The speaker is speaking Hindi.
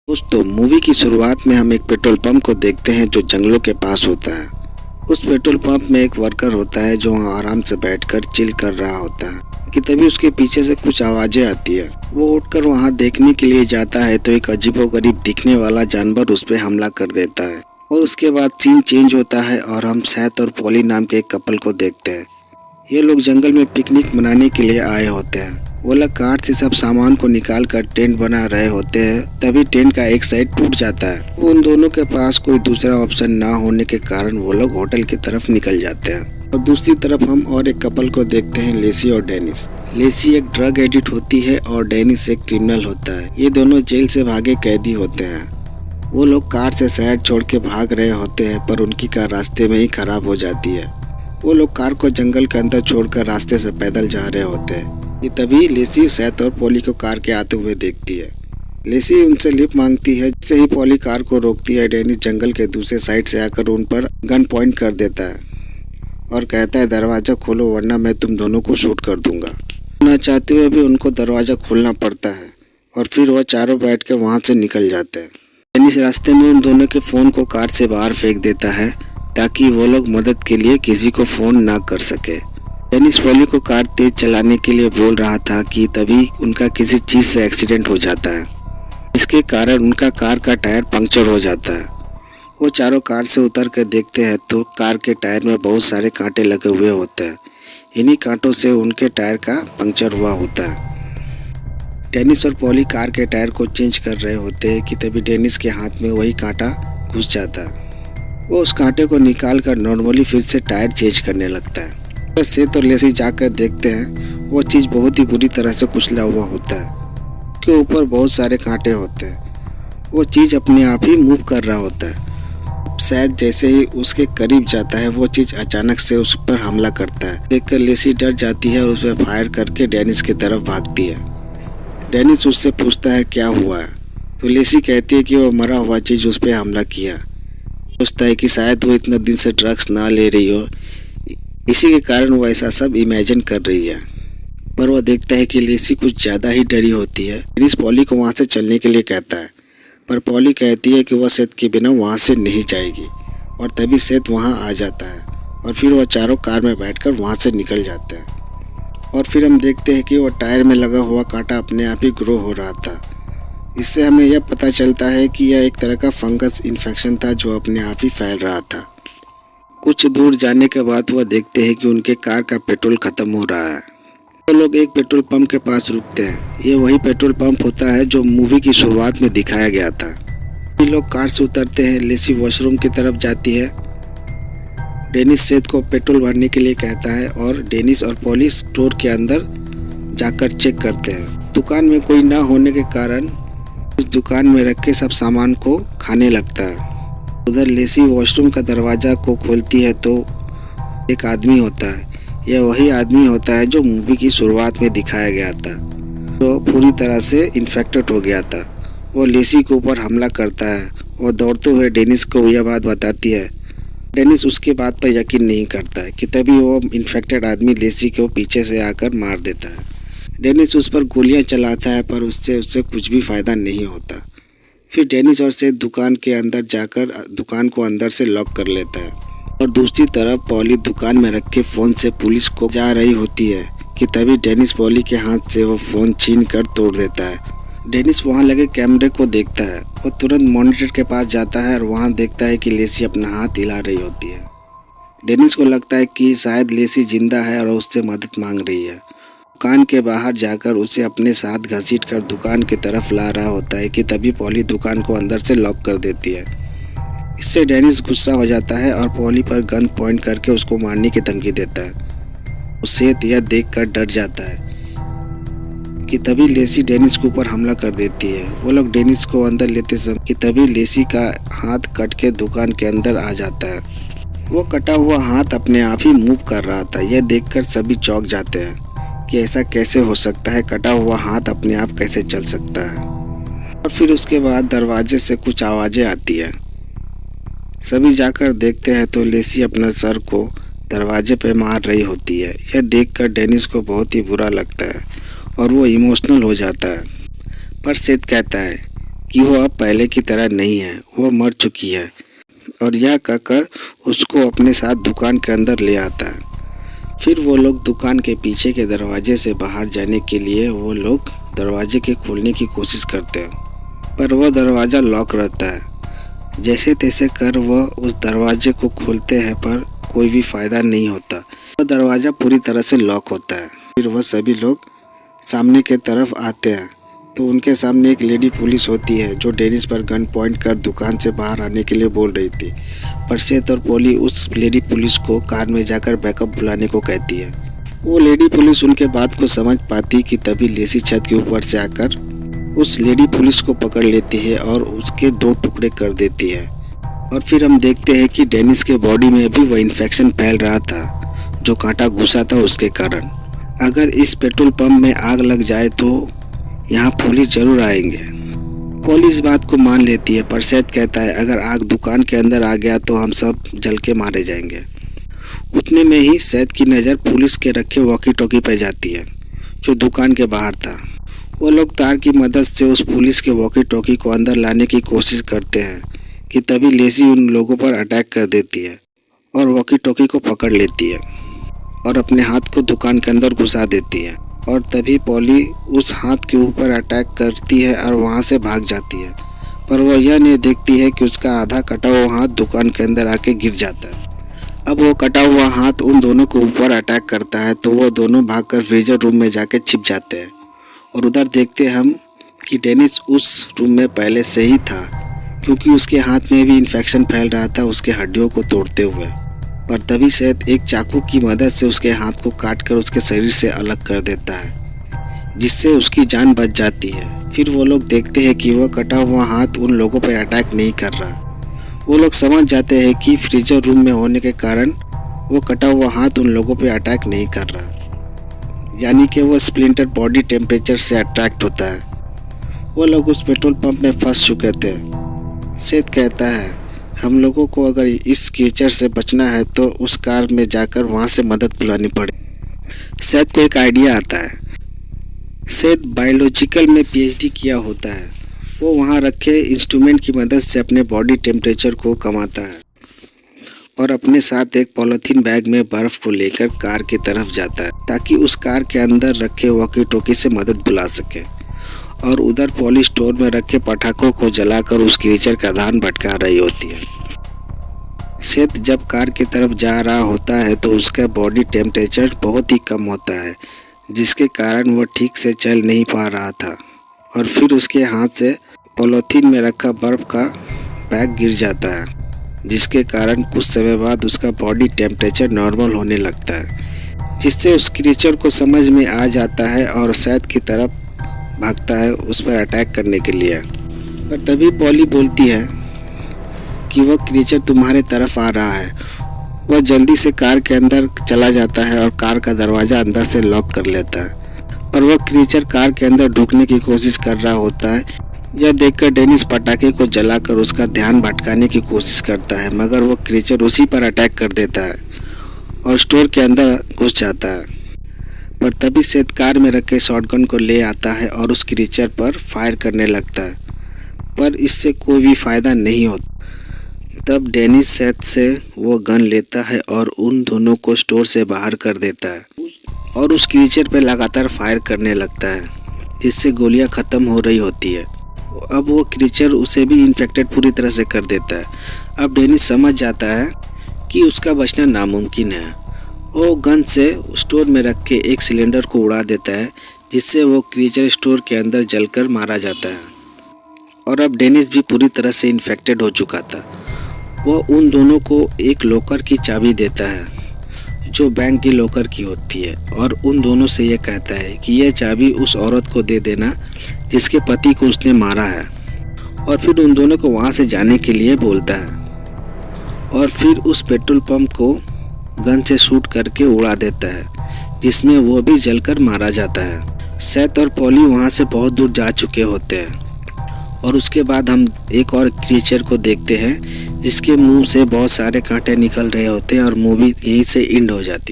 दोस्तों, मूवी की शुरुआत में हम एक पेट्रोल पंप को देखते हैं जो जंगलों के पास होता है। उस पेट्रोल पंप में एक वर्कर होता है जो वहाँ आराम से बैठकर चिल कर रहा होता है कि तभी उसके पीछे से कुछ आवाजें आती है। वो उठकर वहाँ देखने के लिए जाता है तो एक अजीबोगरीब दिखने वाला जानवर उस पर हमला कर देता है और उसके बाद सीन चेंज होता है और हम सैथ और पॉली नाम के एक कपल को देखते हैं। ये लोग जंगल में पिकनिक मनाने के लिए आए होते हैं। वो लोग कार से सब सामान को निकाल कर टेंट बना रहे होते हैं, तभी टेंट का एक साइड टूट जाता है। उन दोनों के पास कोई दूसरा ऑप्शन ना होने के कारण वो लोग होटल की तरफ निकल जाते हैं। और दूसरी तरफ हम और एक कपल को देखते हैं, लेसी और डेनिस। लेसी एक ड्रग एडिक्ट होती है और डेनिस एक क्रिमिनल होता है। ये दोनों जेल से भागे कैदी होते हैं। वो लोग कार से शहर छोड़ के भाग रहे होते हैं पर उनकी कार रास्ते में ही खराब हो जाती है। वो लोग कार को जंगल के अंदर छोड़कर रास्ते से पैदल जा रहे होते हैं। ये तभी लेसी सैथ और पॉली को कार के आते हुए देखती है। लेसी उनसे लिफ्ट मांगती है, जिससे ही पॉली कार को रोकती है। डेनिस जंगल के दूसरे साइड से आकर उन पर गन पॉइंट कर देता है और कहता है, दरवाजा खोलो वरना मैं तुम दोनों को शूट कर दूंगा। ना चाहते हुए भी उनको दरवाजा खोलना पड़ता है और फिर वह चारों बैठ के वहाँ से निकल जाते हैं। डेनिस रास्ते में उन दोनों के फोन को कार से बाहर फेंक देता है ताकि वो लोग मदद के लिए किसी को फोन ना कर सके। डेनिस पॉली को कार तेज चलाने के लिए बोल रहा था कि तभी उनका किसी चीज से एक्सीडेंट हो जाता है, इसके कारण उनका कार का टायर पंक्चर हो जाता है। वो चारों कार से उतर कर देखते हैं तो कार के टायर में बहुत सारे कांटे लगे हुए होते हैं। इन्हीं कांटों से उनके टायर का पंक्चर हुआ होता है। डेनिस और पॉली कार के टायर को चेंज कर रहे होते हैं कि तभी डेनिस के हाथ में वही कांटा घुस जाता है। वो उस कांटे को निकाल कर नॉर्मली फिर से टायर चेंज करने लगता है। सेथ और लेसी जाकर देखते हैं, वो चीज़ बहुत ही बुरी तरह से कुचला हुआ होता है। उसके ऊपर बहुत सारे कांटे होते हैं। वो चीज़ अपने आप ही मूव कर रहा होता है। सैथ जैसे ही उसके करीब जाता है, वो चीज़ अचानक से उस पर हमला करता है। देखकर लेसी डर जाती है और उस पर फायर करके डेनिस की तरफ भागती है। डेनिस उससे पूछता है क्या हुआ है, तो लेसी कहती है कि वो मरा हुआ चीज़ उस पर हमला किया। सोचता है कि शायद वो इतना दिन से ड्रग्स ना ले रही हो, इसी के कारण वो ऐसा सब इमेजिन कर रही है। पर वह देखता है कि लेसी कुछ ज़्यादा ही डरी होती है। डेनिस पॉली को वहाँ से चलने के लिए कहता है, पर पॉली कहती है कि वह सेथ के बिना वहाँ से नहीं जाएगी। और तभी सेथ वहाँ आ जाता है और फिर वह चारों कार में बैठकर वहाँ से निकल जाते हैं। और फिर हम देखते हैं कि वह टायर में लगा हुआ कांटा अपने आप ही ग्रो हो रहा था। इससे हमें यह पता चलता है कि यह एक तरह का फंगस इन्फेक्शन था जो अपने आप ही फैल रहा था। कुछ दूर जाने के बाद वह देखते हैं कि उनके कार का पेट्रोल खत्म हो रहा है। वो लोग एक पेट्रोल पंप के पास रुकते हैं। ये वही पेट्रोल पंप होता है जो मूवी की शुरुआत में दिखाया गया था। ये लोग कार से उतरते हैं। लेसी वॉशरूम की तरफ जाती है। डेनिस सेथ को पेट्रोल भरने के लिए कहता है और डेनिस और पॉली स्टोर के अंदर जाकर चेक करते हैं। दुकान में कोई ना होने के कारण उस दुकान में रखे सब सामान को खाने लगता है। उधर लेसी वॉशरूम का दरवाजा को खोलती है तो एक आदमी होता है। यह वही आदमी होता है जो मूवी की शुरुआत में दिखाया गया था, जो पूरी तरह से इन्फेक्टेड हो गया था। वो लेसी के ऊपर हमला करता है। वो दौड़ते हुए डेनिस को यह बात बताती है। डेनिस उसकी बात पर यकीन नहीं करता है कि तभी वो इन्फेक्टेड आदमी लेसी को पीछे से आकर मार देता है। डेनिस उस पर गोलियां चलाता है पर उससे कुछ भी फायदा नहीं होता। फिर डेनिस और सेथ दुकान के अंदर जाकर दुकान को अंदर से लॉक कर लेता है। और दूसरी तरफ पॉली दुकान में रखे फ़ोन से पुलिस को जा रही होती है कि तभी डेनिस पॉली के हाथ से वो फ़ोन छीन कर तोड़ देता है। डेनिस वहाँ लगे कैमरे को देखता है। वो तुरंत मॉनिटर के पास जाता है और वहाँ देखता है कि लेसी अपना हाथ हिला रही होती है। डेनिस को लगता है कि शायद लेसी जिंदा है और उससे मदद मांग रही है। दुकान के बाहर जाकर उसे अपने साथ घसीट कर दुकान की तरफ ला रहा होता है कि तभी पॉली दुकान को अंदर से लॉक कर देती है। इससे डेनिस गुस्सा हो जाता है और पॉली पर गन पॉइंट करके उसको मारने की धमकी देता है। उसे यह देखकर डर जाता है कि तभी लेसी डेनिस के ऊपर हमला कर देती है। वो लोग डेनिस को अंदर लेते समय कि तभी लेसी का हाथ कट के दुकान के अंदर आ जाता है। वो कटा हुआ हाथ अपने आप ही मूव कर रहा था। यह देखकर सभी चौंक जाते हैं कि ऐसा कैसे हो सकता है, कटा हुआ हाथ अपने आप कैसे चल सकता है। और फिर उसके बाद दरवाजे से कुछ आवाज़ें आती है। सभी जाकर देखते हैं तो लेसी अपने सर को दरवाजे पे मार रही होती है। यह देखकर डेनिस को बहुत ही बुरा लगता है और वो इमोशनल हो जाता है। पर सेथ कहता है कि वो अब पहले की तरह नहीं है, वो मर चुकी है। और यह कहकर उसको अपने साथ दुकान के अंदर ले आता है। फिर वो लोग दुकान के पीछे के दरवाजे से बाहर जाने के लिए वो लोग दरवाजे के खोलने की कोशिश करते हैं, पर वह दरवाज़ा लॉक रहता है। जैसे तैसे कर वह उस दरवाजे को खोलते हैं, पर कोई भी फ़ायदा नहीं होता। वह दरवाज़ा पूरी तरह से लॉक होता है। फिर वह सभी लोग सामने के तरफ आते हैं तो उनके सामने एक लेडी पुलिस होती है जो डेनिस पर गन पॉइंट कर दुकान से बाहर आने के लिए बोल रही थी। पर सेथ और पॉली उस लेडी पुलिस को कार में जाकर बैकअप बुलाने को कहती है। वो लेडी पुलिस उनके बात को समझ पाती कि तभी लेसी छत के ऊपर से आकर उस लेडी पुलिस को पकड़ लेती है और उसके 2 टुकड़े कर देती है। और फिर हम देखते हैं कि डेनिस के बॉडी में भी वह इन्फेक्शन फैल रहा था जो कांटा घुसा था उसके कारण। अगर इस पेट्रोल पंप में आग लग जाए तो यहाँ पुलिस जरूर आएंगे। पुलिस इस बात को मान लेती है, पर सेथ कहता है अगर आग दुकान के अंदर आ गया तो हम सब जल के मारे जाएंगे। उतने में ही सेथ की नज़र पुलिस के रखे वॉकी टॉकी पे जाती है जो दुकान के बाहर था। वो लोग तार की मदद से उस पुलिस के वॉकी टॉकी को अंदर लाने की कोशिश करते हैं कि तभी लेसी उन लोगों पर अटैक कर देती है और वॉकी टॉकी को पकड़ लेती है और अपने हाथ को दुकान के अंदर घुसा देती है। और तभी पॉली उस हाथ के ऊपर अटैक करती है और वहाँ से भाग जाती है, पर वह यह नहीं देखती है कि उसका आधा कटा हुआ हाथ दुकान के अंदर आके गिर जाता है। अब वो कटा हुआ हाथ उन दोनों के ऊपर अटैक करता है तो वो दोनों भागकर फ्रीजर रूम में जाके छिप जाते हैं। और उधर देखते हम कि डेनिस उस रूम में पहले से ही था, क्योंकि उसके हाथ में भी इन्फेक्शन फैल रहा था उसके हड्डियों को तोड़ते हुए। पर तभी सेथ एक चाकू की मदद से उसके हाथ को काटकर उसके शरीर से अलग कर देता है, जिससे उसकी जान बच जाती है। फिर वो लोग देखते हैं कि वह कटा हुआ हाथ उन लोगों पर अटैक नहीं कर रहा। वो लोग समझ जाते हैं कि फ्रीजर रूम में होने के कारण वो कटा हुआ हाथ उन लोगों पर अटैक नहीं कर रहा, यानी कि वो स्प्लिंटर बॉडी टेम्परेचर से अट्रैक्ट होता है। वो लोग उस पेट्रोल पंप में फंस चुके थे। सेथ कहता है हम लोगों को अगर इस क्रीचर से बचना है तो उस कार में जाकर वहाँ से मदद बुलानी पड़े। सेथ को एक आइडिया आता है। सेथ बायोलॉजिकल में पीएचडी किया होता है। वो वहाँ रखे इंस्ट्रूमेंट की मदद से अपने बॉडी टेम्परेचर को कमाता है और अपने साथ एक पॉलीथीन बैग में बर्फ़ को लेकर कार की तरफ जाता है ताकि उस कार के अंदर रखे वॉकी टॉकी से मदद बुला सके। और उधर पॉली स्टोर में रखे पटाखों को जलाकर उस क्रीचर का ध्यान भटका रही होती है। सेथ जब कार की तरफ जा रहा होता है तो उसका बॉडी टेम्परेचर बहुत ही कम होता है, जिसके कारण वह ठीक से चल नहीं पा रहा था। और फिर उसके हाथ से पॉलीथीन में रखा बर्फ़ का बैग गिर जाता है, जिसके कारण कुछ समय बाद उसका बॉडी टेम्परेचर नॉर्मल होने लगता है, जिससे उस क्रीचर को समझ में आ जाता है और सेथ की तरफ भागता है उस पर अटैक करने के लिए। पर तभी पॉली बोलती है कि वह क्रीचर तुम्हारे तरफ आ रहा है। वह जल्दी से कार के अंदर चला जाता है और कार का दरवाज़ा अंदर से लॉक कर लेता है। पर वह क्रीचर कार के अंदर ढुकने की कोशिश कर रहा होता है। यह देखकर डेनिस पटाखे को जलाकर उसका ध्यान भटकाने की कोशिश करता है, मगर वह क्रीचर उसी पर अटैक कर देता है और स्टोर के अंदर घुस जाता है। पर तभी सेथ कार में रखे शॉटगन को ले आता है और उस क्रीचर पर फायर करने लगता है, पर इससे कोई भी फ़ायदा नहीं होता। तब डेनिस सेथ से वो गन लेता है और उन दोनों को स्टोर से बाहर कर देता है और उस क्रीचर पर लगातार फायर करने लगता है, जिससे गोलियां ख़त्म हो रही होती है। अब वो क्रीचर उसे भी इन्फेक्टेड पूरी तरह से कर देता है। अब डेनिस समझ जाता है कि उसका बचना नामुमकिन है। वो गन से स्टोर में रख के एक सिलेंडर को उड़ा देता है, जिससे वो क्रीचर स्टोर के अंदर जलकर मारा जाता है। और अब डेनिस भी पूरी तरह से इन्फेक्टेड हो चुका था। वो उन दोनों को एक लॉकर की चाबी देता है जो बैंक की लॉकर की होती है और उन दोनों से यह कहता है कि यह चाबी उस औरत को दे देना जिसके पति को उसने मारा है। और फिर उन दोनों को वहाँ से जाने के लिए बोलता है और फिर उस पेट्रोल पंप को गन से शूट करके उड़ा देता है, जिसमें वो भी जलकर मारा जाता है। सेथ और पॉली वहाँ से बहुत दूर जा चुके होते हैं और उसके बाद हम एक और क्रीचर को देखते हैं जिसके मुंह से बहुत सारे कांटे निकल रहे होते हैं और मूवी यहीं से एंड हो जाती है।